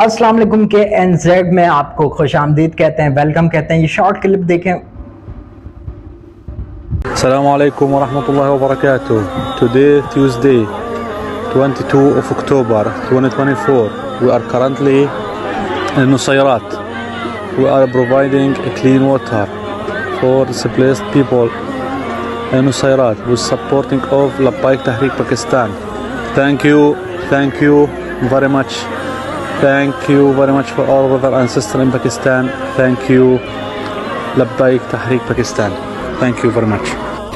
अस्सलाम वालेकुम के एनजेड में आपको खुश आमदीद कहते हैं, वेलकम कहते हैं। ये शॉर्ट क्लिप देखें। Assalamu alaikum wa rahmatullahi wa barakatuh. Today, Tuesday, 22 of October 2024, we are currently in Nusayrat. We are providing clean water for displaced people in Nusayrat with supporting of Labbaik Tahreek Pakistan. Thank you very much. Thank you very much for all brother and sister in Pakistan. Thank you Labbaik Tahreek Pakistan. Thank you very much.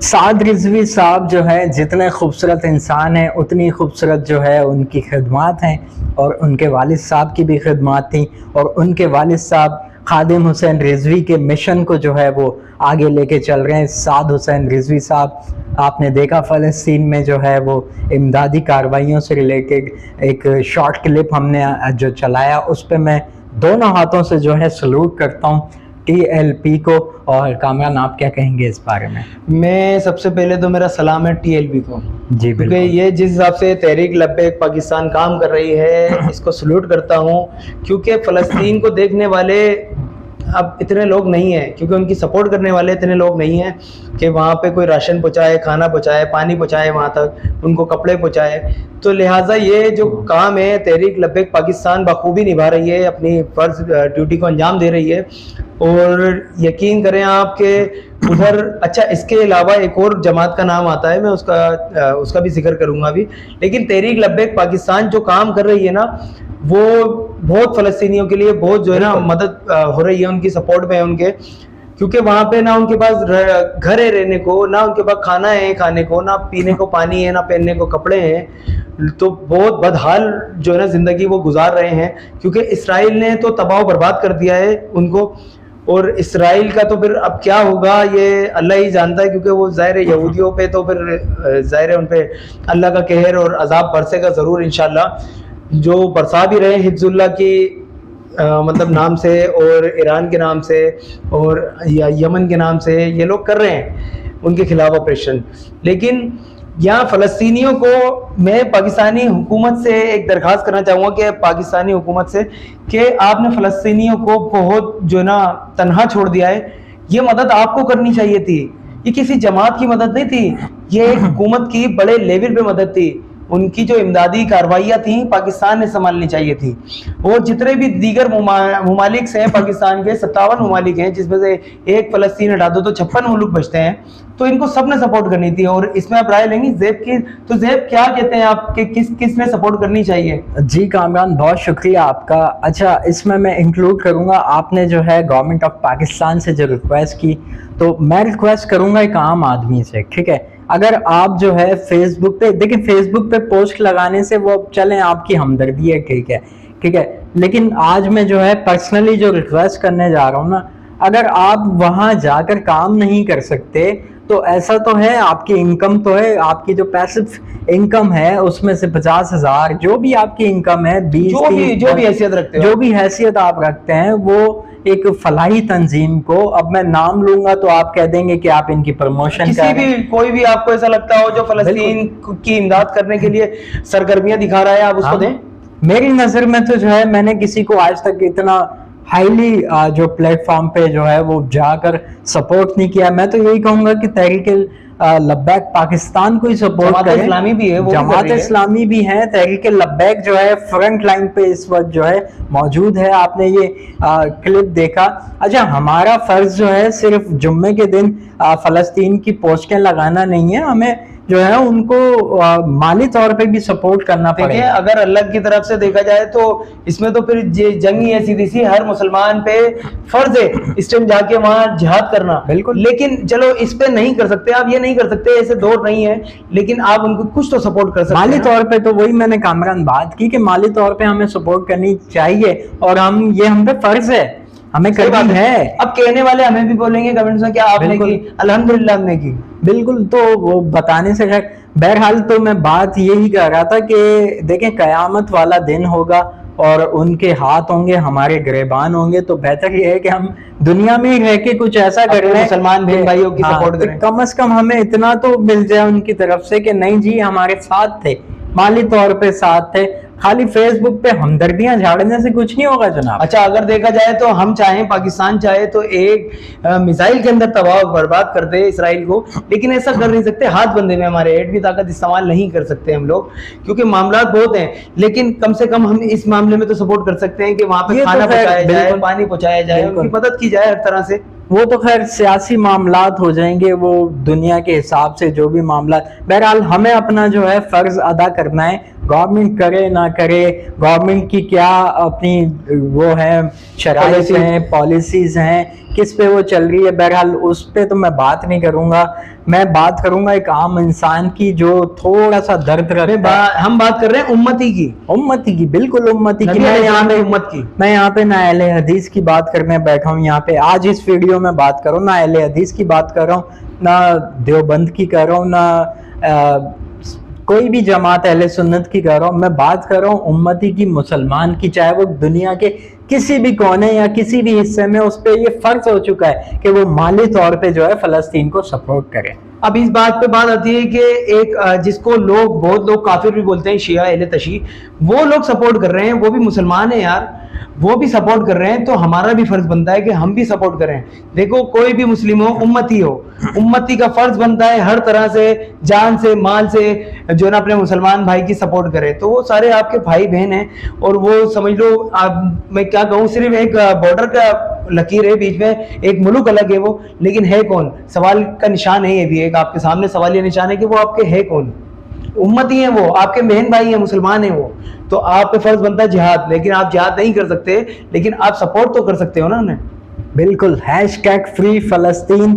साद रिजवी साहब जो है जितने खूबसूरत इंसान हैं उतनी खूबसूरत जो है उनकी खिदमात हैं, और उनके वालिद साहब की भी खिदमात थी। और उनके वालिद साहब खादिम हुसैन रिजवी के मिशन को जो है वो आगे लेके चल रहे हैं। साद हुसैन रिजवी साहब आपने देखा फ़लस्तीन में जो है वो इमदादी कार्रवाइयों से रिलेटेड एक शॉर्ट क्लिप हमने जो चलाया, उस पर मैं दोनों हाथों से जो है सलूट करता हूँ TLP को। और कामरान आप क्या कहेंगे इस बारे में? मैं सबसे पहले तो मेरा सलाम है TLP को जी, क्योंकि ये जिस हिसाब से तहरीक लब्बैक पाकिस्तान काम कर रही है इसको सलूट करता हूँ, क्योंकि फ़लस्तीन को देखने वाले अब इतने लोग नहीं हैं, क्योंकि उनकी सपोर्ट करने वाले इतने लोग नहीं हैं कि वहाँ पे कोई राशन पहुँचाए, खाना पहुँचाए, पानी पहुँचाए, वहाँ तक उनको कपड़े पहुँचाए। तो लिहाजा ये जो काम है तहरीक लब्बैक पाकिस्तान बखूबी निभा रही है, अपनी फ़र्ज ड्यूटी को अंजाम दे रही है। और यकीन करें आप कि उधर अच्छा इसके अलावा एक और जमात का नाम आता है, मैं उसका भी जिक्र करूँगा अभी। लेकिन तहरीक लब्बैक पाकिस्तान जो काम कर रही है ना, वो बहुत फ़लस्तीनियों के लिए बहुत जो है ना मदद हो रही है, उनकी सपोर्ट में है उनके, क्योंकि वहाँ पे ना उनके पास घर है रहने को, ना उनके पास खाना है खाने को, ना पीने को पानी है, ना पहनने को कपड़े हैं। तो बहुत बदहाल जो है ना ज़िंदगी वो गुजार रहे हैं, क्योंकि इसराइल ने तो तबाह बर्बाद कर दिया है उनको। और इसराइल का तो फिर अब क्या होगा ये अल्लाह ही जानता है, क्योंकि वो ज़ाहिर है यहूदियों पे तो फिर ज़ाहिर है उन पे अल्लाह का कहर और अजाब बरसेगा ज़रूर इंशाल्लाह, जो बरसा भी रहे हिफ्ज़ुल्लाह की मतलब नाम से और ईरान के नाम से और या यमन के नाम से ये लोग कर रहे हैं उनके खिलाफ ऑपरेशन। लेकिन यहाँ फ़लस्तीनियों को मैं पाकिस्तानी हुकूमत से एक दरख्वास्त करना चाहूँगा कि पाकिस्तानी हुकूमत से कि आपने फ़लस्तीनियों को बहुत जो ना तन्हा छोड़ दिया है। ये मदद आपको करनी चाहिए थी, ये किसी जमात की मदद नहीं थी, ये एक हुकूमत की बड़े लेवल पे मदद थी। उनकी जो इमदादी कार्रवाइयाँ थी पाकिस्तान ने संभालनी चाहिए थी। और जितने भी दीगर ममालिक हैं पाकिस्तान के 57 ममालिक हैं, जिसमें से एक फ़लस्तीन हटा दो तो 56 मुल्क बचते हैं, तो इनको सब ने सपोर्ट करनी थी। और इसमें आप राय लेंगे ज़ैब की, तो ज़ैब क्या कहते हैं आप कि किसने सपोर्ट करनी चाहिए? जी कामरान, बहुत शुक्रिया आपका। अच्छा, इसमें मैं इंक्लूड करूँगा, आपने जो है गवर्नमेंट ऑफ पाकिस्तान से जो रिक्वेस्ट की, तो मैं रिक्वेस्ट करूँगा एक आम आदमी से, ठीक है? अगर आप जो है फेसबुक पे देखिए, फेसबुक पे पोस्ट लगाने से वो चलें आपकी हमदर्दी है, ठीक है, लेकिन आज मैं जो है पर्सनली जो रिक्वेस्ट करने जा रहा हूँ ना, अगर आप वहाँ जाकर काम नहीं कर सकते तो ऐसा तो है, आपकी इनकम तो है, आपकी जो पैसिव इनकम है उसमें से 50,000 जो भी आपकी इनकम है, 20 जो भी हैसियत रखते हो, जो भी हैसियत आप रखते हैं, वो एक फलाही तंजीम को, अब मैं नाम लूंगा तो आप कह देंगे कि आप इनकी प्रमोशन किसी भी कोई भी आपको ऐसा लगता हो जो फ़लस्तीन की इमदाद करने के लिए सरगर्मियां दिखा रहा है, आप उसको दें। मेरी नज़र में तो जो है मैंने किसी को आज तक इतना हाईली जो प्लेटफॉर्म पे जो है वो जाकर सपोर्ट नहीं किया। मैं तो यही कहूँगा कि तहरीक लब्बैक पाकिस्तान को ही सपोर्ट करें। इस्लामी भी है, जमात इस्लामी भी है, तहरीक लब्बैक जो है फ्रंट लाइन पे इस वक्त जो है मौजूद है। आपने ये क्लिप देखा। अच्छा, हमारा फर्ज जो है सिर्फ जुम्मे के दिन फ़लस्तीन की पोस्टें लगाना नहीं है, हमें जो है उनको माली तौर पे भी सपोर्ट करना पड़ेगा। अगर अल्लाह की तरफ से देखा जाए तो इसमें तो फिर जंग ही है सीधी सी, हर मुसलमान पे फर्ज है इस टाइम जाके वहाँ जिहाद करना। बिल्कुल, लेकिन चलो इस पे नहीं कर सकते, आप ये नहीं कर सकते, ऐसे दौर नहीं है, लेकिन आप उनको कुछ तो सपोर्ट कर सकते माली तौर पे। तो वही मैंने कामरान बात की कि माली तौर पे हमें सपोर्ट करनी चाहिए, और हम पे फर्ज है, हमें करनी है। अब कहने वाले हमें भी बोलेंगे कमेंट्स में क्या आपने की, अल्हम्दुलिल्लाह हमने की। बिल्कुल, तो वो बताने से बहरहाल तो मैं बात यही कर रहा था कि देखें, कयामत वाला दिन होगा और उनके हाथ होंगे, हमारे गिरेबान होंगे, तो बेहतर ये है कि हम दुनिया में ही रह के कुछ ऐसा कर अपने लें मुसलमान बहन भाइयों की सपोर्ट कि करें। कम से कम हमें इतना तो मिल जाए उनकी तरफ से कि नहीं जी हमारे साथ थे, माली तौर पे साथ थे। खाली फेसबुक पे हमदर्दियां झाड़ने से कुछ नहीं होगा जनाब। अच्छा, अगर देखा जाए तो हम चाहें, पाकिस्तान चाहे तो एक मिसाइल के अंदर तबाह बर्बाद कर दे इसराइल को, लेकिन ऐसा कर नहीं सकते। हाथ बंधे में हमारे, एटमी ताकत इस्तेमाल नहीं कर सकते हम लोग, क्योंकि मामला बहुत हैं। लेकिन कम से कम हम इस मामले में तो सपोर्ट कर सकते हैं कि वहां पे ये तो खाना खैर पहुंचाया जाए, बिल्कुल। पानी पहुंचाया जाए, बिल्कुल। उनकी मदद की जाए हर तरह से। वो तो खैर सियासी मामलात हो जाएंगे, वो दुनिया के हिसाब से जो भी मामला। बहरहाल हमें अपना जो है फर्ज अदा करना है, गवर्नमेंट करे ना करे, गवर्नमेंट की क्या अपनी वो है शराइत हैं, पॉलिसीज हैं, किस पे वो चल रही है, बहरहाल उस पे तो मैं बात नहीं करूंगा। मैं बात करूंगा एक आम इंसान की जो थोड़ा सा दर्द रखता है। हम बात कर रहे हैं उम्मती की, उम्मती की, बिल्कुल उम्मती की। नबी अलैहिस्सलाम उम्मत की। मैं यहाँ पे ना अहले हदीस की बात करने बैठा हूँ, यहाँ पे आज इस वीडियो में बात कर रहा हूँ, ना अहले हदीस की बात कर रहा हूँ, ना देवबंद की कर रहा हूँ, ना कोई भी जमात अहले सुन्नत की कर रहा हूँ। मैं बात कर रहा हूँ उम्मती की, मुसलमान की, चाहे वो दुनिया के किसी भी कोने या किसी भी हिस्से में, उस पे ये फर्ज हो चुका है कि वो माली तौर पे जो है फलस्तीन को सपोर्ट करे। अब इस बात पे बात आती है कि एक जिसको लोग, बहुत लोग काफिर भी बोलते हैं, शिया अहले तशी, वो लोग सपोर्ट कर रहे हैं, वो भी मुसलमान है यार, वो भी सपोर्ट कर रहे हैं, तो हमारा भी फर्ज बनता है कि हम भी सपोर्ट करें। देखो, कोई भी मुस्लिम हो, उम्मती हो, उम्मती का फर्ज बनता है हर तरह से, जान से, माल से, जो ना अपने मुसलमान भाई की सपोर्ट करे। तो वो सारे आपके भाई बहन हैं, और वो समझ लो, आप मैं क्या कहूँ, सिर्फ एक बॉर्डर का लकीर है बीच में, एक मुल्क अलग है वो, लेकिन है कौन? सवाल का निशान है ये भी, एक आपके सामने सवाल ये निशान है कि वो आपके है कौन? उम्मती हैं वो, आपके बहन भाई हैं, मुसलमान हैं वो। तो आप पे फर्ज बनता है जिहाद, लेकिन आप जिहाद नहीं कर सकते, लेकिन आप सपोर्ट तो कर सकते हो ना उन्हें। बिल्कुल। #फ्री फलस्तीन।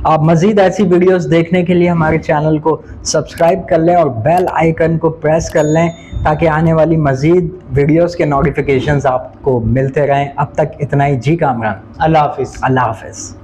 आप मजीद ऐसी वीडियोस देखने के लिए हमारे चैनल को सब्सक्राइब कर लें और बेल आइकन को प्रेस कर लें, ताकि आने वाली मजीद वीडियोस के नोटिफिकेशंस आपको मिलते रहें। अब तक इतना ही। जी कामरान, अल्लाह हाफिज़। अल्लाह हाफिज़।